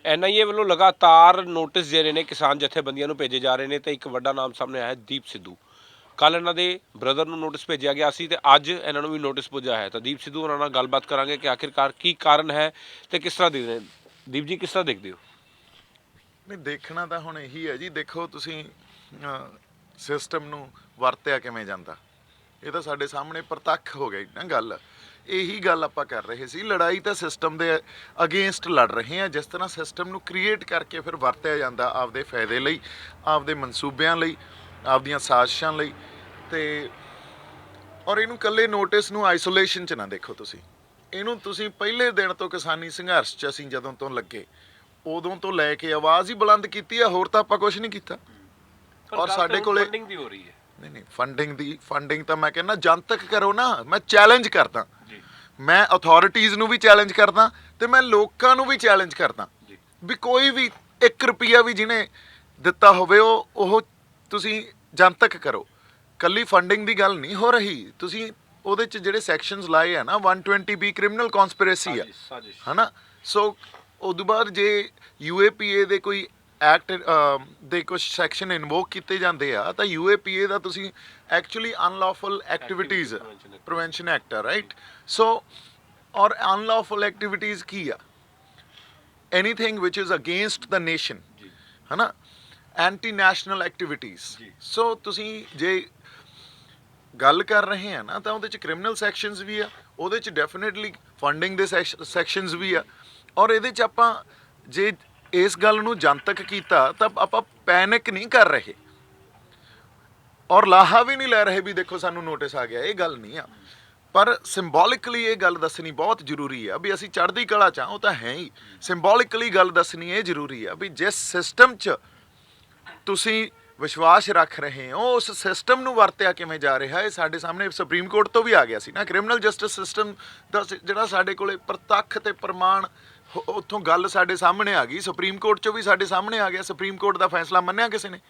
NIA ਵੱਲੋਂ ਲਗਾਤਾਰ notice ਜਿਹੜੇ ਨੇ ਕਿਸਾਨ ਜਥੇਬੰਦੀਆਂ ਨੂੰ ਭੇਜੇ ਜਾ ਰਹੇ ਨੇ ਤੇ ਇੱਕ ਵੱਡਾ ਨਾਮ ਸਾਹਮਣੇ ਆਇਆ ਦੀਪ ਸਿੱਧੂ। ਕੱਲ ਇਹਨਾਂ ਦੇ ਬ੍ਰਦਰ ਨੂੰ ਨੋਟਿਸ ਭੇਜਿਆ ਗਿਆ ਸੀ ਤੇ ਅੱਜ ਇਹਨਾਂ ਨੂੰ ਵੀ ਨੋਟਿਸ ਪੁੱਜਾ ਹੈ। ਤਾਂ ਦੀਪ ਸਿੱਧੂ ਉਹਨਾਂ ਨਾਲ ਗੱਲਬਾਤ ਕਰਾਂਗੇ ਕਿ ਆਖਿਰਕਾਰ ਕੀ ਕਾਰਨ ਹੈ ਤੇ ਕਿਸ ਤਰ੍ਹਾਂ ਦੇਖਦੇ ਨੇ। ਦੀਪ ਜੀ, ਕਿਸ ਤਰ੍ਹਾਂ ਦੇਖਦੇ ਹੋ? ਨਹੀਂ, ਦੇਖਣਾ ਤਾਂ ਹੁਣ ਇਹੀ ਹੈ ਜੀ। ਦੇਖੋ ਤੁਸੀਂ ਸਿਸਟਮ ਨੂੰ ਵਰਤਿਆ ਕਿਵੇਂ ਜਾਂਦਾ, ਇਹ ਤਾਂ ਸਾਡੇ ਸਾਹਮਣੇ ਪ੍ਰਤੱਖ ਹੋ ਗਈ ਨਾ ਗੱਲ। ਇਹੀ ਗੱਲ ਆਪਾਂ ਕਰ ਰਹੇ ਸੀ, ਲੜਾਈ ਤਾਂ ਸਿਸਟਮ ਦੇ ਅਗੇਂਸਟ ਲੜ ਰਹੇ ਹਾਂ। ਜਿਸ ਤਰ੍ਹਾਂ ਸਿਸਟਮ ਨੂੰ ਕ੍ਰੀਏਟ ਕਰਕੇ ਫਿਰ ਵਰਤਿਆ ਜਾਂਦਾ ਆਪਦੇ ਫਾਇਦੇ ਲਈ, ਆਪਦੇ ਮਨਸੂਬਿਆਂ ਲਈ, ਆਪਦੀਆਂ ਸਾਜ਼ਿਸ਼ਾਂ ਲਈ। ਤੇ ਔਰ ਇਹਨੂੰ ਇਕੱਲੇ ਨੋਟਿਸ ਨੂੰ ਆਈਸੋਲੇਸ਼ਨ 'ਚ ਨਾ ਦੇਖੋ ਤੁਸੀਂ, ਇਹਨੂੰ ਤੁਸੀਂ ਪਹਿਲੇ ਦਿਨ ਤੋਂ ਕਿਸਾਨੀ ਸੰਘਰਸ਼ 'ਚ ਅਸੀਂ ਜਦੋਂ ਤੋਂ ਲੱਗੇ ਉਦੋਂ ਤੋਂ ਲੈ ਕੇ ਆਵਾਜ਼ ਹੀ ਬੁਲੰਦ ਕੀਤੀ ਆ। ਹੋਰ ਤਾਂ ਆਪਾਂ ਕੁਝ ਨਹੀਂ ਕੀਤਾ। ਔਰ ਸਾਡੇ ਕੋਲੇ ਫੰਡਿੰਗ ਦੀ ਹੋ ਰਹੀ ਹੈ। ਨਹੀਂ, ਫੰਡਿੰਗ ਤਾਂ ਮੈਂ ਕਹਿੰਦਾ ਜਨਤਕ ਕਰੋ ਨਾ। ਮੈਂ ਚੈਲੰਜ ਕਰਦਾ, ਮੈਂ ਅਥਾਰਟੀਜ਼ ਨੂੰ ਵੀ ਚੈਲੰਜ ਕਰਦਾ ਤੇ ਮੈਂ ਲੋਕਾਂ ਨੂੰ ਵੀ ਚੈਲੰਜ ਕਰਦਾ ਵੀ ਕੋਈ ਵੀ 1 ਰੁਪਿਆ ਵੀ ਜਿਹਨੇ ਦਿੱਤਾ ਹੋਵੇ ਉਹ ਤੁਸੀਂ ਜਨਤਕ ਕਰੋ। ਕੱਲੀ ਫੰਡਿੰਗ ਦੀ ਗੱਲ ਨਹੀਂ ਹੋ ਰਹੀ। ਤੁਸੀਂ ਉਹਦੇ 'ਚ ਜਿਹੜੇ ਸੈਕਸ਼ਨਸ ਲਾਏ ਆ ਨਾ, 120B ਕ੍ਰਿਮੀਨਲ ਕਨਸਪੀਰੇਸੀ ਆ, ਹੈ ਨਾ। ਸੋ ਉਦੋਂ ਬਾਅਦ ਜੇ UAPA ਦੇ ਕੋਈ ਐਕਟ ਦੇ ਕੁਝ ਸੈਕਸ਼ਨ ਇਨਵੋਕ ਕੀਤੇ ਜਾਂਦੇ ਆ ਤਾਂ UAPA ਦਾ ਤੁਸੀਂ actually unlawful activities prevention act ਆ, ਰਾਈਟ। ਸੋ ਔਰ ਅਨਲੌਫੁਲ ਐਕਟੀਵਿਟੀਜ਼ ਕੀ ਆ? Anything which is against the nation, ਹੈ ਨਾ, ਐਂਟੀ ਨੈਸ਼ਨਲ ਐਕਟੀਵਿਟੀਜ਼। ਸੋ ਤੁਸੀਂ ਜੇ ਗੱਲ ਕਰ ਰਹੇ ਆ ਨਾ ਤਾਂ ਉਹਦੇ 'ਚ ਕ੍ਰਿਮੀਨਲ ਸੈਕਸ਼ਨਸ ਵੀ ਆ, ਉਹਦੇ 'ਚ ਡੈਫੀਨੇਟਲੀ ਫੰਡਿੰਗ ਦੇ ਸੈਕਸ਼ਨਸ ਵੀ ਆ। ਔਰ ਇਹਦੇ 'ਚ ਆਪਾਂ ਜੇ ਇਸ ਗੱਲ ਨੂੰ ਜਨਤਕ ਕੀਤਾ ਤਾਂ ਆਪਾਂ ਪੈਨਿਕ ਨਹੀਂ ਕਰ ਰਹੇ ਔਰ ਲਾਹਾ ਵੀ ਨਹੀਂ ਲੈ ਰਹੇ ਵੀ ਦੇਖੋ ਸਾਨੂੰ ਨੋਟਿਸ ਆ ਗਿਆ। ਇਹ ਗੱਲ ਨਹੀਂ ਆ, ਪਰ ਸਿੰਬੋਲਿਕਲੀ ਇਹ ਗੱਲ ਦੱਸਣੀ ਬਹੁਤ ਜ਼ਰੂਰੀ ਆ ਵੀ ਅਸੀਂ ਚੜ੍ਹਦੀ ਕਲਾ 'ਚ ਆ। ਉਹ ਤਾਂ ਹੈ ਹੀ, ਸਿੰਬੋਲਿਕਲੀ ਗੱਲ ਦੱਸਣੀ ਇਹ ਜ਼ਰੂਰੀ ਆ ਵੀ ਜਿਸ ਸਿਸਟਮ 'ਚ ਤੁਸੀਂ ਵਿਸ਼ਵਾਸ ਰੱਖ ਰਹੇ ਹੋ ਉਸ ਸਿਸਟਮ ਨੂੰ ਵਰਤਿਆ ਕਿਵੇਂ ਜਾ ਰਿਹਾ। ਇਹ ਸਾਡੇ ਸਾਹਮਣੇ ਸੁਪਰੀਮ ਕੋਰਟ ਤੋਂ ਵੀ ਆ ਗਿਆ ਸੀ ਨਾ। ਕ੍ਰਿਮੀਨਲ ਜਸਟਿਸ ਸਿਸਟਮ ਦਾ ਜਿਹੜਾ ਸਾਡੇ ਕੋਲੇ ਪ੍ਰਤੱਖ ਤੇ ਪ੍ਰਮਾਣ, ਉੱਥੋਂ ਗੱਲ ਸਾਡੇ ਸਾਹਮਣੇ ਆ ਗਈ। ਸੁਪਰੀਮ ਕੋਰਟ 'ਚੋਂ ਵੀ ਸਾਡੇ ਸਾਹਮਣੇ ਆ ਗਿਆ। ਸੁਪਰੀਮ ਕੋਰਟ ਦਾ ਫੈਸਲਾ ਮੰਨਿਆ ਕਿਸੇ ਨੇ?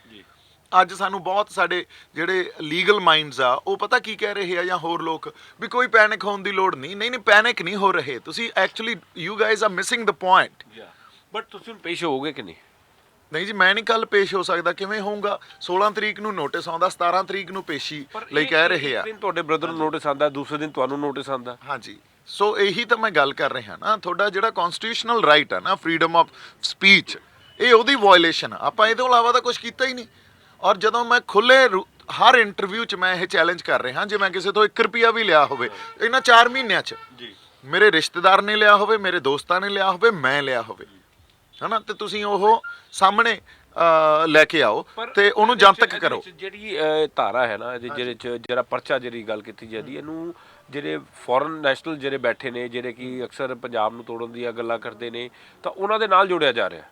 ਅੱਜ ਸਾਨੂੰ ਬਹੁਤ ਸਾਡੇ ਜਿਹੜੇ ਲੀਗਲ ਮਾਈਂਡਸ ਆ ਉਹ ਪਤਾ ਕੀ ਕਹਿ ਰਹੇ ਆ ਜਾਂ ਹੋਰ ਲੋਕ ਵੀ ਕੋਈ ਪੈਨਿਕ ਹੋਣ ਦੀ ਲੋੜ ਨਹੀਂ। ਨਹੀਂ, ਪੈਨਿਕ ਨਹੀਂ ਹੋ ਰਹੇ ਤੁਸੀਂ। Actually you guys R missing the point. But ਤੁਸੀਂ ਪੇਸ਼ ਹੋਵੋਗੇ ਕਿ ਨਹੀਂ? ਨਹੀਂ ਜੀ, ਮੈਂ ਨਹੀਂ ਕੱਲ ਪੇਸ਼ ਹੋ ਸਕਦਾ। ਕਿਵੇਂ ਹੋਊਗਾ? 16 ਤਰੀਕ ਨੂੰ ਨੋਟਿਸ ਆਉਂਦਾ, 17 ਤਰੀਕ ਨੂੰ ਪੇਸ਼ੀ ਲਈ ਕਹਿ ਰਹੇ ਆ। ਤੁਹਾਡੇ ਬ੍ਰਦਰ ਨੂੰ ਨੋਟਿਸ ਆਉਂਦਾ, ਦੂਸਰੇ ਦਿਨ ਤੁਹਾਨੂੰ ਨੋਟਿਸ ਆਉਂਦਾ। ਹਾਂਜੀ, ਸੋ ਇਹੀ ਤਾਂ ਮੈਂ ਗੱਲ ਕਰ ਰਿਹਾ ਨਾ। ਤੁਹਾਡਾ ਜਿਹੜਾ ਕਨਸਟੀਟਿਊਸ਼ਨਲ ਰਾਈਟ ਆ ਨਾ, ਫਰੀडम ਆਫ ਸਪੀਚ, ਇਹ ਉਹਦੀ ਵਾਇਲੇਸ਼ਨ ਆ। ਆਪਾਂ ਇਹਦੇ ਇਲਾਵਾ ਤਾਂ ਕੁਝ ਕੀਤਾ ਹੀ ਨਹੀਂ। ਔਰ ਜਦੋਂ ਮੈਂ ਖੁੱਲੇ ਹਰ ਇੰਟਰਵਿਊ 'ਚ ਮੈਂ ਇਹ ਚੈਲੰਜ ਕਰ ਰਿਹਾ, ਜੇ ਮੈਂ ਕਿਸੇ ਤੋਂ 1 ਰੁਪਿਆ ਵੀ ਲਿਆ ਹੋਵੇ ਇਹਨਾਂ 4 ਮਹੀਨਿਆਂ 'ਚ, ਮੇਰੇ ਰਿਸ਼ਤੇਦਾਰ ਨੇ ਲਿਆ ਹੋਵੇ, ਮੇਰੇ ਦੋਸਤਾਂ ਨੇ ਲਿਆ ਹੋਵੇ, ਮੈਂ ਲਿਆ ਹੋਵੇ, ਹੈ ਨਾ, ਤੇ ਤੁਸੀਂ ਉਹ ਸਾਹਮਣੇ ਲੈ ਕੇ ਆਓ ਤੇ ਉਹਨੂੰ ਜਨਤਕ ਕਰੋ। ਜਿਹੜੀ ਧਾਰਾ ਹੈ ਨਾ ਇਹਦੇ ਜਿਹੜੇ 'ਚ ਜਿਹੜਾ ਪਰਚਾ ਜਿਹੜੀ ਗੱਲ ਕੀਤੀ ਜਾਂਦੀ, ਇਹਨੂੰ ਜਿਹੜੇ ਫੋਰਨ ਨੈਸ਼ਨਲ ਜਿਹੜੇ ਬੈਠੇ ਨੇ, ਜਿਹੜੇ ਕਿ ਅਕਸਰ ਪੰਜਾਬ ਨੂੰ ਤੋੜਨ ਦੀਆਂ ਗੱਲਾਂ ਕਰਦੇ ਨੇ, ਤਾਂ ਉਹਨਾਂ ਦੇ ਨਾਲ ਜੋੜਿਆ ਜਾ ਰਿਹਾ।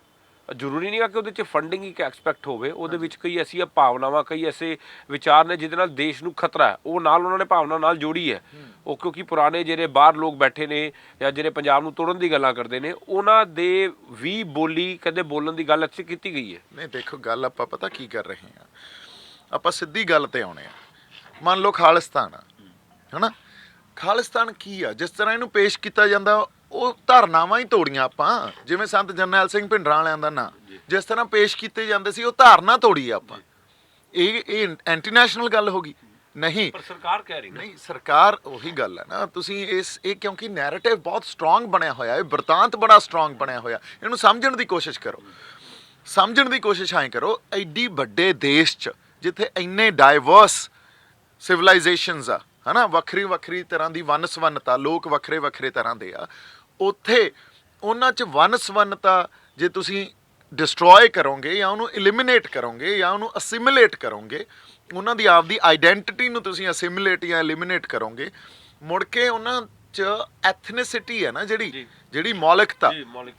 ਜ਼ਰੂਰੀ ਨਹੀਂ ਆ ਕਿ ਉਹਦੇ 'ਚ ਫੰਡਿੰਗ ਇੱਕ ਐਕਸਪੈਕਟ ਹੋਵੇ। ਉਹਦੇ ਵਿੱਚ ਕਈ ਐਸੀਆਂ ਭਾਵਨਾਵਾਂ, ਕਈ ਐਸੇ ਵਿਚਾਰ ਨੇ ਜਿਹਦੇ ਨਾਲ ਦੇਸ਼ ਨੂੰ ਖਤਰਾ ਹੈ, ਉਹ ਨਾਲ ਉਹਨਾਂ ਨੇ ਭਾਵਨਾ ਨਾਲ ਜੋੜੀ ਹੈ। ਉਹ ਕਿਉਂਕਿ ਪੁਰਾਣੇ ਜਿਹੜੇ ਬਾਹਰ ਲੋਕ ਬੈਠੇ ਨੇ ਜਾਂ ਜਿਹੜੇ ਪੰਜਾਬ ਨੂੰ ਤੋੜਨ ਦੀ ਗੱਲਾਂ ਕਰਦੇ ਨੇ, ਉਹਨਾਂ ਦੇ ਵੀ ਬੋਲੀ ਕਦੇ ਬੋਲਣ ਦੀ ਗੱਲ ਇੱਥੇ ਕੀਤੀ ਗਈ ਹੈ। ਨਹੀਂ, ਦੇਖੋ ਗੱਲ ਆਪਾਂ ਪਤਾ ਕੀ ਕਰ ਰਹੇ ਹਾਂ, ਆਪਾਂ ਸਿੱਧੀ ਗੱਲ ਤੇ ਆਉਣੇ ਆ। ਮੰਨ ਲਓ ਖਾਲਿਸਤਾਨ ਆ, ਹੈ ਨਾ। ਖਾਲਿਸਤਾਨ ਕੀ ਆ? ਜਿਸ ਤਰ੍ਹਾਂ ਇਹਨੂੰ ਪੇਸ਼ ਕੀਤਾ ਜਾਂਦਾ ਉਹ ਧਾਰਨਾਵਾਂ ਹੀ ਤੋੜੀਆਂ ਆਪਾਂ। ਜਿਵੇਂ ਸੰਤ ਜਰਨੈਲ ਸਿੰਘ ਭਿੰਡਰਾਂ ਵਾਲਿਆਂ ਦਾ ਨਾਂ ਜਿਸ ਤਰ੍ਹਾਂ ਪੇਸ਼ ਕੀਤੇ ਜਾਂਦੇ ਸੀ, ਉਹ ਧਾਰਨਾ ਤੋੜੀ ਆਪਾਂ। ਇਹ ਐਂਟੀ ਨੈਸ਼ਨਲ ਗੱਲ ਹੋ ਗਈ? ਨਹੀਂ, ਪਰ ਸਰਕਾਰ ਕਹਿ ਰਹੀ ਨਹੀਂ। ਸਰਕਾਰ ਉਹੀ ਗੱਲ ਹੈ ਨਾ, ਤੁਸੀਂ ਇਹ ਕਿਉਂਕਿ ਨੈਰੇਟਿਵ ਬਹੁਤ ਸਟਰੋਂਗ ਬਣਿਆ ਹੋਇਆ, ਇਹ ਬਿਰਤਾਂਤ ਬੜਾ ਸਟਰੋਂਗ ਬਣਿਆ ਹੋਇਆ। ਇਹਨੂੰ ਸਮਝਣ ਦੀ ਕੋਸ਼ਿਸ਼ ਕਰੋ, ਸਮਝਣ ਦੀ ਕੋਸ਼ਿਸ਼ ਐਂ ਕਰੋ। ਐਡੀ ਵੱਡੇ ਦੇਸ਼ 'ਚ ਜਿੱਥੇ ਇੰਨੇ ਡਾਈਵਰਸ ਸਿਵਲਾਈਜੇਸ਼ਨਸ ਆ, ਹੈ ਨਾ, ਵੱਖਰੀ ਤਰ੍ਹਾਂ ਦੀ ਵੰਨ-ਸਵੰਨਤਾ, ਲੋਕ ਵੱਖਰੇ ਤਰ੍ਹਾਂ ਦੇ ਆ, ਉੱਥੇ ਉਹਨਾਂ 'ਚ ਵੰਨ-ਸਵੰਨਤਾ ਜੇ ਤੁਸੀਂ ਡਿਸਟਰੋਏ ਕਰੋਗੇ ਜਾਂ ਉਹਨੂੰ ਐਲੀਮੀਨੇਟ ਕਰੋਗੇ ਜਾਂ ਉਹਨੂੰ ਅਸਿਮੀਲੇਟ ਕਰੋਗੇ, ਉਹਨਾਂ ਦੀ ਆਪਦੀ ਆਈਡੈਂਟਿਟੀ ਨੂੰ ਤੁਸੀਂ ਅਸਿਮੀਲੇਟ ਜਾਂ ਐਲੀਮੀਨੇਟ ਕਰੋਗੇ, ਮੁੜ ਕੇ ਉਹਨਾਂ 'ਚ ਐਥਨਿਸਿਟੀ ਹੈ ਨਾ, ਜਿਹੜੀ ਮੌਲਿਕਤਾ,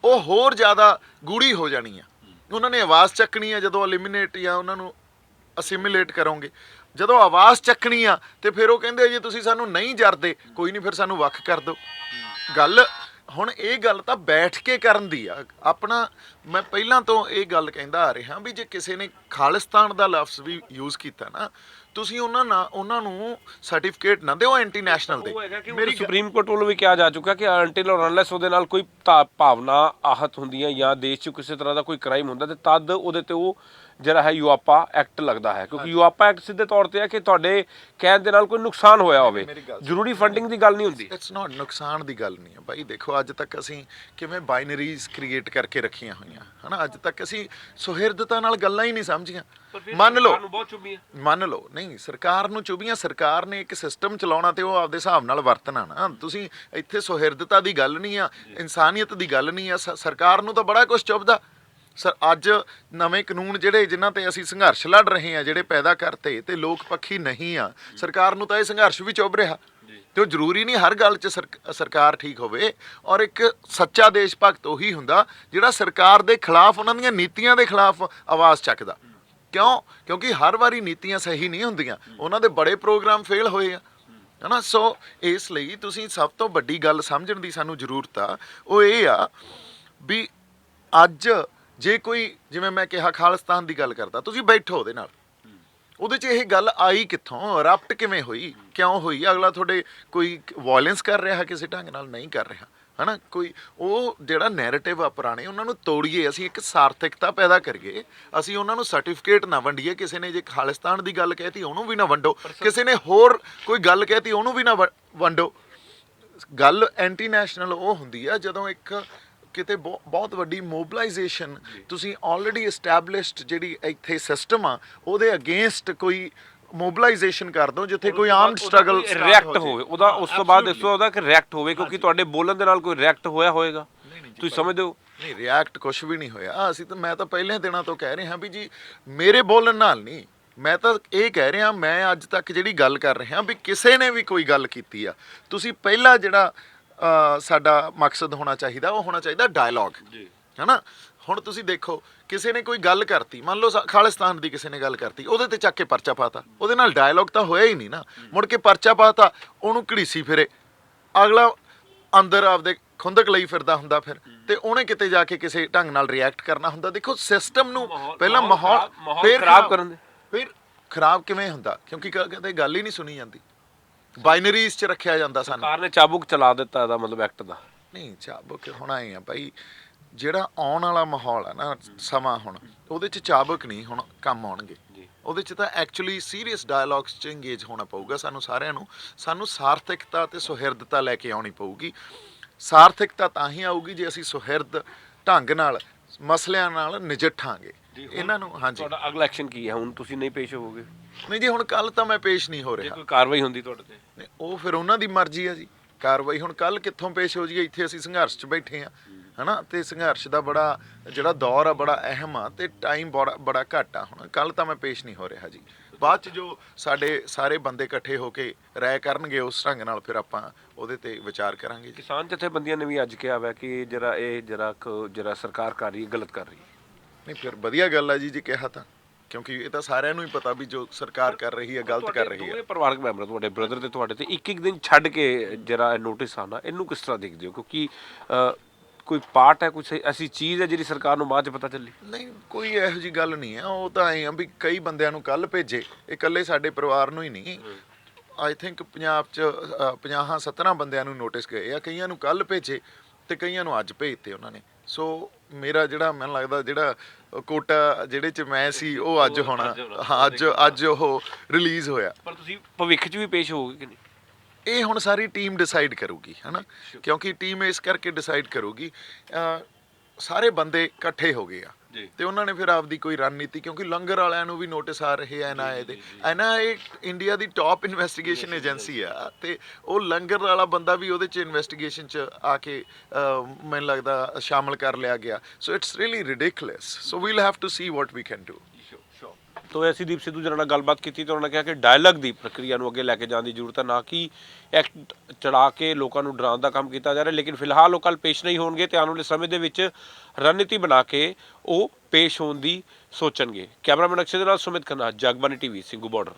ਉਹ ਹੋਰ ਜ਼ਿਆਦਾ ਗੂੜੀ ਹੋ ਜਾਣੀ ਆ। ਉਹਨਾਂ ਨੇ ਆਵਾਜ਼ ਚੱਕਣੀ ਆ ਜਦੋਂ ਐਲੀਮੀਨੇਟ ਜਾਂ ਉਹਨਾਂ ਨੂੰ ਅਸਿਮੀਲੇਟ ਕਰੋਗੇ। ਜਦੋਂ ਆਵਾਜ਼ ਚੱਕਣੀ ਆ ਤੇ ਫਿਰ ਉਹ ਕਹਿੰਦੇ ਜੇ ਤੁਸੀਂ ਸਾਨੂੰ ਨਹੀਂ ਜਰਦੇ, ਕੋਈ ਨਹੀਂ, ਫਿਰ ਸਾਨੂੰ ਵੱਖ ਕਰ ਦਿਓ। ਗੱਲ ਹੁਣ ਇਹ ਗੱਲ ਤਾਂ ਬੈਠ ਕੇ ਕਰਨ ਦੀ ਆ। ਆਪਣਾ ਮੈਂ ਪਹਿਲਾਂ ਤੋਂ ਇਹ ਗੱਲ ਕਹਿੰਦਾ ਆ ਰਿਹਾ ਵੀ ਜੇ ਕਿਸੇ ਨੇ ਖਾਲਿਸਤਾਨ ਦਾ ਲਫ਼ਜ਼ ਵੀ ਯੂਜ਼ ਕੀਤਾ ਨਾ, ਤੁਸੀਂ ਉਹਨਾਂ ਨੂੰ ਸਰਟੀਫਿਕੇਟ ਨਾ ਦਿਓ ਐਂਟੀ ਨੈਸ਼ਨਲ ਦੇ। ਮੇਰੀ ਸੁਪਰੀਮ ਕੋਰਟ ਵੱਲੋਂ ਵੀ ਕਿਹਾ ਜਾ ਚੁੱਕਾ ਕਿ ਅਨਟਿਲ ਔਰ ਅਨਲੈਸ ਉਹਦੇ ਨਾਲ ਕੋਈ ਭਾਵਨਾ ਆਹਤ ਹੁੰਦੀਆਂ ਜਾਂ ਦੇਸ਼ 'ਚ ਕਿਸੇ ਤਰ੍ਹਾਂ ਦਾ ਕੋਈ ਕ੍ਰਾਈਮ ਹੁੰਦਾ ਤੇ ਤਦ ਉਹਦੇ ਤੇ ਉਹ ਜਿਹੜਾ ਹੈ ਯੂਆਪਾ ਐਕਟ ਲੱਗਦਾ ਹੈ, ਕਿਉਂਕਿ ਯੂਆਪਾ ਐਕਟ ਸਿੱਧੇ ਤੌਰ ਤੇ ਹੈ ਕਿ ਤੁਹਾਡੇ ਕਹਿਣ ਦੇ ਨਾਲ ਕੋਈ ਨੁਕਸਾਨ ਹੋਇਆ ਹੋਵੇ, ਜ਼ਰੂਰੀ ਫੰਡਿੰਗ ਦੀ ਗੱਲ ਨਹੀਂ ਹੁੰਦੀ। ਇਟਸ ਨਾਟ ਨੁਕਸਾਨ ਦੀ ਗੱਲ ਨਹੀਂ ਹੈ ਭਾਈ। ਦੇਖੋ ਅੱਜ ਤੱਕ ਅਸੀਂ ਕਿਵੇਂ ਬਾਈਨਰੀਜ਼ ਕ੍ਰੀਏਟ ਕਰਕੇ ਰੱਖੀਆਂ ਹੋਈਆਂ ਹਨਾ, ਅੱਜ ਤੱਕ ਅਸੀਂ ਸੁਹਿਰਦਤਾ ਨਾਲ ਗੱਲਾਂ ਹੀ ਨਹੀਂ ਸਮਝੀਆਂ। ਮੰਨ ਲਓ ਨਹੀਂ ਸਰਕਾਰ ਨੂੰ ਚੁਭੀਆਂ, ਸਰਕਾਰ ਨੇ ਇੱਕ ਸਿਸਟਮ ਚਲਾਉਣਾ ਤੇ ਉਹ ਆਪਦੇ ਹਿਸਾਬ ਨਾਲ ਵਰਤਣਾ ਨਾ। ਤੁਸੀਂ ਇੱਥੇ ਸੁਹਿਰਦਤਾ ਦੀ ਗੱਲ ਨਹੀਂ ਆ, ਇਨਸਾਨੀਅਤ ਦੀ ਗੱਲ ਨਹੀਂ ਆ, ਸਰਕਾਰ ਨੂੰ ਤਾਂ ਬੜਾ ਕੁਝ ਚੁਭਦਾ। ਅੱਜ ਨਵੇਂ ਕਾਨੂੰਨ ਜਿਹੜੇ ਜਿਨ੍ਹਾਂ ਤੇ ਅਸੀਂ ਸੰਘਰਸ਼ ਲੜ ਰਹੇ ਹਾਂ, ਜਿਹੜੇ ਪੈਦਾ ਕਰਤੇ ਤੇ ਲੋਕ ਪੱਖੀ ਨਹੀਂ ਆ, ਸਰਕਾਰ ਨੂੰ ਤਾਂ ਇਹ ਸੰਘਰਸ਼ ਵੀ ਚੁੱਭ ਰਿਹਾ। ਤੇ ਉਹ ਜ਼ਰੂਰੀ ਨਹੀਂ ਹਰ ਗੱਲ 'ਚ ਸਰਕਾਰ ਠੀਕ ਹੋਵੇ। ਔਰ ਇੱਕ ਸੱਚਾ ਦੇਸ਼ ਭਗਤ ਉਹੀ ਹੁੰਦਾ ਜਿਹੜਾ ਸਰਕਾਰ ਦੇ ਖਿਲਾਫ, ਉਹਨਾਂ ਦੀਆਂ ਨੀਤੀਆਂ ਦੇ ਖਿਲਾਫ ਆਵਾਜ਼ ਚੱਕਦਾ। ਕਿਉਂਕਿ ਹਰ ਵਾਰੀ ਨੀਤੀਆਂ ਸਹੀ ਨਹੀਂ ਹੁੰਦੀਆਂ, ਉਹਨਾਂ ਦੇ ਬੜੇ ਪ੍ਰੋਗਰਾਮ ਫੇਲ ਹੋਏ ਆ ਹਨਾ। ਸੋ ਇਸ ਲਈ ਤੁਸੀਂ ਸਭ ਤੋਂ ਵੱਡੀ ਗੱਲ ਸਮਝਣ ਦੀ ਸਾਨੂੰ ਜ਼ਰੂਰਤ ਆ, ਉਹ ਇਹ ਆ ਵੀ ਅੱਜ ਜੇ ਕੋਈ, ਜਿਵੇਂ ਮੈਂ ਕਿਹਾ ਖਾਲਿਸਤਾਨ ਦੀ ਗੱਲ ਕਰਦਾ, ਤੁਸੀਂ ਬੈਠੋ ਉਹਦੇ ਨਾਲ, ਉਹਦੇ 'ਚ ਇਹ ਗੱਲ ਆਈ ਕਿੱਥੋਂ, ਰਪਟ ਕਿਵੇਂ ਹੋਈ, ਕਿਉਂ ਹੋਈ? ਅਗਲਾ ਤੁਹਾਡੇ ਕੋਈ ਵਾਇਲੈਂਸ ਕਰ ਰਿਹਾ ਕਿਸੇ ਢੰਗ ਨਾਲ? ਨਹੀਂ ਕਰ ਰਿਹਾ ਹਨਾ। ਕੋਈ ਉਹ ਜਿਹੜਾ ਨੈਰੇਟਿਵ ਆ ਪੁਰਾਣੇ, ਉਹਨਾਂ ਨੂੰ ਤੋੜੀਏ, ਅਸੀਂ ਇੱਕ ਸਾਰਥਿਕਤਾ ਪੈਦਾ ਕਰੀਏ। ਅਸੀਂ ਉਹਨਾਂ ਨੂੰ ਸਰਟੀਫਿਕੇਟ ਨਾ ਵੰਡੀਏ। ਕਿਸੇ ਨੇ ਜੇ ਖਾਲਿਸਤਾਨ ਦੀ ਗੱਲ ਕਹਿਤੀ ਉਹਨੂੰ ਵੀ ਨਾ ਵੰਡੋ, ਕਿਸੇ ਨੇ ਹੋਰ ਕੋਈ ਗੱਲ ਕਹਿਤੀ ਉਹਨੂੰ ਵੀ ਨਾ ਵੰਡੋ। ਗੱਲ ਐਂਟੀ ਨੈਸ਼ਨਲ ਉਹ ਹੁੰਦੀ ਆ ਜਦੋਂ ਇੱਕ ਕਿਤੇ ਬਹੁਤ ਵੱਡੀ ਮੋਬਿਲਾਈਜੇਸ਼ਨ, ਤੁਸੀਂ ਆਲਰੇਡੀ ਐਸਟੈਬਲਿਸ਼ਡ ਜਿਹੜੀ ਇੱਥੇ ਸਿਸਟਮ ਆ ਉਹਦੇ ਅਗੇਂਸਟ ਕੋਈ ਮੋਬਿਲਾਈਜੇਸ਼ਨ ਕਰ ਦੋ, ਜਿੱਥੇ ਕੋਈ ਆਰਮਡ ਸਟਰਗਲ ਰਿਐਕਟ ਹੋਵੇ ਉਹਦਾ, ਉਸ ਤੋਂ ਬਾਅਦ ਦੱਸੋ ਉਹਦਾ ਕਿ ਰਿਐਕਟ ਹੋਵੇ, ਕਿਉਂਕਿ ਤੁਹਾਡੇ ਬੋਲਣ ਦੇ ਨਾਲ ਕੋਈ ਰਿਐਕਟ ਹੋਇਆ ਹੋਏਗਾ, ਤੁਸੀਂ ਸਮਝਦੇ ਹੋ? ਨਹੀਂ, ਰਿਐਕਟ ਕੁਝ ਵੀ ਨਹੀਂ ਹੋਇਆ। ਮੈਂ ਤਾਂ ਪਹਿਲੇ ਦਿਨਾਂ ਤੋਂ ਕਹਿ ਰਿਹਾ ਵੀ ਜੀ ਮੇਰੇ ਬੋਲਣ ਨਾਲ ਨਹੀਂ, ਮੈਂ ਤਾਂ ਇਹ ਕਹਿ ਰਿਹਾ, ਮੈਂ ਅੱਜ ਤੱਕ ਜਿਹੜੀ ਗੱਲ ਕਰ ਰਿਹਾ ਵੀ ਕਿਸੇ ਨੇ ਵੀ ਕੋਈ ਗੱਲ ਕੀਤੀ ਆ, ਤੁਸੀਂ ਪਹਿਲਾ ਜਿਹੜਾ ਸਾਡਾ ਮਕਸਦ ਹੋਣਾ ਚਾਹੀਦਾ ਉਹ ਹੋਣਾ ਚਾਹੀਦਾ ਡਾਇਲੌਗ ਹੈ ਨਾ। ਹੁਣ ਤੁਸੀਂ ਦੇਖੋ ਕਿਸੇ ਨੇ ਕੋਈ ਗੱਲ ਕਰਤੀ, ਮੰਨ ਲਓ ਖਾਲਿਸਤਾਨ ਦੀ ਕਿਸੇ ਨੇ ਗੱਲ ਕਰਤੀ, ਉਹਦੇ ਤੇ ਚੱਕ ਕੇ ਪਰਚਾ ਪਾਤਾ, ਉਹਦੇ ਨਾਲ ਡਾਇਲੌਗ ਤਾਂ ਹੋਇਆ ਹੀ ਨਹੀਂ ਨਾ। ਮੁੜ ਕੇ ਪਰਚਾ ਪਾਤਾ, ਉਹਨੂੰ ਘੜੀਸੀ ਫਿਰੇ, ਅਗਲਾ ਅੰਦਰ ਆਪਦੇ ਖੁੰਦਕ ਲਈ ਫਿਰਦਾ ਹੁੰਦਾ ਫਿਰ, ਤੇ ਉਹਨੇ ਕਿਤੇ ਜਾ ਕੇ ਕਿਸੇ ਢੰਗ ਨਾਲ ਰਿਐਕਟ ਕਰਨਾ ਹੁੰਦਾ। ਦੇਖੋ ਸਿਸਟਮ ਨੂੰ ਪਹਿਲਾਂ ਮਾਹੌਲ ਫਿਰ ਖਰਾਬ ਕਰਨ ਦੇ, ਫਿਰ ਖਰਾਬ ਕਿਵੇਂ ਹੁੰਦਾ? ਕਿਉਂਕਿ ਕਦੇ ਗੱਲ ਹੀ ਨਹੀਂ ਸੁਣੀ ਜਾਂਦੀ, ਬਾਈਨਰੀਜ਼ 'ਚ ਰੱਖਿਆ ਜਾਂਦਾ ਸਾਨੂੰ। ਸਰਕਾਰ ਨੇ ਚਾਬੁਕ ਚਲਾ ਦਿੱਤਾ ਇਹਦਾ ਮਤਲਬ ਐਕਟ ਦਾ। ਨਹੀਂ, ਚਾਬੁਕ ਹੋਣਾ ਹੀ ਆ ਭਾਈ। ਜਿਹੜਾ ਆਉਣ ਵਾਲਾ ਮਾਹੌਲ ਆ ਨਾ, ਸਮਾਂ ਹੁਣ ਉਹਦੇ 'ਚ ਚਾਬੁਕ ਨਹੀਂ ਹੁਣ ਕੰਮ ਆਉਣਗੇ। ਉਹਦੇ 'ਚ ਤਾਂ ਐਕਚੁਅਲੀ ਸੀਰੀਅਸ ਡਾਇਲੌਗਸ 'ਚ ਇੰਗੇਜ ਹੋਣਾ ਪਊਗਾ ਸਾਨੂੰ ਸਾਰਿਆਂ ਨੂੰ। ਸਾਨੂੰ ਸਾਰਥਿਕਤਾ ਤੇ ਸੁਹਿਰਦਤਾ ਲੈ ਕੇ ਆਉਣੀ ਪਊਗੀ। ਸਾਰਥਿਕਤਾ ਤਾਂ ਹੀ ਆਊਗੀ ਜੇ ਅਸੀਂ ਸੁਹਿਰਦ ਢੰਗ ਨਾਲ ਮਸਲਿਆਂ ਨਾਲ ਨਜਿੱਠਾਂਗੇ ਇਹਨਾਂ ਨੂੰ। ਹਾਂਜੀ, ਤੁਹਾਡਾ ਅਗਲਾ ਐਕਸ਼ਨ ਕੀ ਹੈ ਹੁਣ? ਤੁਸੀਂ ਨਹੀਂ ਪੇਸ਼ ਹੋਵੋਗੇ? ਨਹੀਂ ਜੀ, ਹੁਣ ਕੱਲ ਤਾਂ ਮੈਂ ਪੇਸ਼ ਨਹੀਂ ਹੋ ਰਿਹਾ। ਕੋਈ ਕਾਰਵਾਈ ਹੁੰਦੀ ਤੁਹਾਡੇ ਤੇ? ਨਹੀਂ, ਉਹ ਫਿਰ ਉਹਨਾਂ ਦੀ ਮਰਜ਼ੀ ਹੈ ਜੀ। ਕਾਰਵਾਈ ਹੁਣ ਕੱਲ ਕਿੱਥੋਂ ਪੇਸ਼ ਹੋ ਜਾਈਏ? ਇੱਥੇ ਅਸੀਂ ਸੰਘਰਸ਼ 'ਚ ਬੈਠੇ ਹਾਂ ਹਨਾ, ਤੇ ਸੰਘਰਸ਼ ਦਾ ਬੜਾ ਜਿਹੜਾ ਦੌਰ ਆ ਬੜਾ ਅਹਿਮ ਆ, ਤੇ ਟਾਈਮ ਬੜਾ ਘੱਟ ਆ। ਹੁਣ ਕੱਲ ਤਾਂ ਮੈਂ ਪੇਸ਼ ਨਹੀਂ ਹੋ ਰਿਹਾ ਜੀ। ਬਾਅਦ 'ਚ ਜੋ ਸਾਡੇ ਸਾਰੇ ਬੰਦੇ ਇਕੱਠੇ ਹੋ ਕੇ ਰਾਏ ਕਰਨਗੇ ਉਸ ਢੰਗ ਨਾਲ ਫਿਰ ਆਪਾਂ ਉਹਦੇ ਤੇ ਵਿਚਾਰ ਕਰਾਂਗੇ। ਕਿਸਾਨ ਜਥੇਬੰਦੀਆਂ ਨੇ ਵੀ ਅੱਜ ਕਿਹਾ ਵਾ ਕਿ ਜਿਹੜਾ ਸਰਕਾਰ ਕਰ ਰਹੀ ਹੈ ਗਲਤ ਕਰ ਰਹੀ ਹੈ। ਨਹੀਂ, ਫਿਰ ਵਧੀਆ ਗੱਲ ਆ ਜੀ ਜੇ ਕਿਹਾ ਤਾਂ, ਕਿਉਂਕਿ ਇਹ ਤਾਂ ਸਾਰਿਆਂ ਨੂੰ ਹੀ ਪਤਾ ਵੀ ਜੋ ਸਰਕਾਰ ਕਰ ਰਹੀ ਹੈ ਗਲਤ ਕਰ ਰਹੀ ਹੈ। ਦੋਵੇਂ ਪਰਿਵਾਰਕ ਮੈਂਬਰ ਤੁਹਾਡੇ ਬ੍ਰਦਰ ਤੇ ਤੁਹਾਡੇ ਤੇ ਇੱਕ ਦਿਨ ਛੱਡ ਕੇ ਜਿਹੜਾ ਨੋਟਿਸ ਆਉਣਾ, ਇਹਨੂੰ ਕਿਸ ਤਰ੍ਹਾਂ ਦੇਖਦੇ ਹੋ? ਕਿਉਂਕਿ ਕੋਈ ਪਾਰਟ ਹੈ, ਕੁਛ ਐਸੀ ਚੀਜ਼ ਹੈ ਜਿਹੜੀ ਸਰਕਾਰ ਨੂੰ ਬਾਅਦ 'ਚ ਪਤਾ ਚੱਲੀ? ਨਹੀਂ, ਕੋਈ ਇਹੋ ਜਿਹੀ ਗੱਲ ਨਹੀਂ ਹੈ। ਉਹ ਤਾਂ ਐਂ ਆ ਵੀ ਕਈ ਬੰਦਿਆਂ ਨੂੰ ਕੱਲ ਭੇਜੇ, ਇਹ ਇਕੱਲੇ ਸਾਡੇ ਪਰਿਵਾਰ ਨੂੰ ਹੀ ਨਹੀਂ। ਆਈ ਥਿੰਕ ਪੰਜਾਬ 'ਚ 50-70 ਬੰਦਿਆਂ ਨੂੰ ਨੋਟਿਸ ਗਏ ਆ, ਕਈਆਂ ਨੂੰ ਕੱਲ ਭੇਜੇ ਤੇ ਕਈਆਂ ਨੂੰ ਅੱਜ ਭੇਜਤੇ ਉਹਨਾਂ ਨੇ। ਸੋ ਮੇਰਾ ਜਿਹੜਾ ਮੈਨੂੰ ਲੱਗਦਾ ਜਿਹੜਾ ਕੋਟਾ ਜਿਹੜੇ 'ਚ ਮੈਂ ਸੀ ਉਹ ਅੱਜ ਹੋਣਾ। ਹਾਂ, ਅੱਜ ਉਹ ਰਿਲੀਜ਼ ਹੋਇਆ। ਪਰ ਤੁਸੀਂ ਭਵਿੱਖ 'ਚ ਵੀ ਪੇਸ਼ ਹੋਵੋਗੇ ਕਿ ਨਹੀਂ? ਇਹ ਹੁਣ ਸਾਰੀ ਟੀਮ ਡਿਸਾਈਡ ਕਰੂਗੀ ਹੈ ਨਾ, ਕਿਉਂਕਿ ਟੀਮ ਇਸ ਕਰਕੇ ਡਿਸਾਈਡ ਕਰੂਗੀ। ਸਾਰੇ ਬੰਦੇ ਇਕੱਠੇ ਹੋ ਗਏ ਆ ਤੇ ਉਹਨਾਂ ਨੇ ਫਿਰ ਆਪਦੀ ਕੋਈ ਰਣਨੀਤੀ, ਕਿਉਂਕਿ ਲੰਗਰ ਵਾਲਿਆਂ ਨੂੰ ਵੀ ਨੋਟਿਸ ਆ ਰਹੇ ਆ NIA ਦੇ। NIA ਇੰਡੀਆ ਦੀ ਟੌਪ ਇਨਵੈਸਟੀਗੇਸ਼ਨ ਏਜੰਸੀ ਆ, ਤੇ ਉਹ ਲੰਗਰ ਵਾਲਾ ਬੰਦਾ ਵੀ ਉਹਦੇ 'ਚ ਇਨਵੈਸਟੀਗੇਸ਼ਨ 'ਚ ਆ ਕੇ ਮੈਨੂੰ ਲੱਗਦਾ ਸ਼ਾਮਲ ਕਰ ਲਿਆ ਗਿਆ। So it's really ridiculous. So we'll have to see what we can do. ਤੋ ਐਸਦੀਪ ਸਿੱਧੂ ਜਿਹਨਾਂ ਨਾਲ ਗੱਲਬਾਤ ਕੀਤੀ ਤਾਂ ਉਹਨਾਂ ਨੇ ਕਿਹਾ ਕਿ ਡਾਇਲੌਗ ਦੀ ਪ੍ਰਕਿਰਿਆ ਨੂੰ ਅੱਗੇ ਲੈ ਕੇ ਜਾਣ ਦੀ ਜ਼ਰੂਰਤ ਹੈ, ਨਾ ਕਿ ਐਕਟ ਚੜਾ ਕੇ ਲੋਕਾਂ ਨੂੰ ਡਰਾਉਣ ਦਾ ਕੰਮ ਕੀਤਾ ਜਾ ਰਿਹਾ। ਲੇਕਿਨ ਫਿਲਹਾਲ ਉਹ ਕੱਲ੍ਹ ਪੇਸ਼ ਨਹੀਂ ਹੋਣਗੇ ਤੇ ਆਉਣ ਵਾਲੇ ਸਮੇਂ ਦੇ ਵਿੱਚ ਰਣਨੀਤੀ ਬਣਾ ਕੇ ਉਹ ਪੇਸ਼ ਹੋਣ ਦੀ ਸੋਚਣਗੇ। ਕੈਮਰਾਮੈਨ ਅਕਸ਼ੇ ਦੇ ਨਾਲ ਸੁਮਿਤ ਖੰਨਾ, ਜਗਬਾਨੀ TV, ਸਿੰਘੂ ਬਾਰਡਰ।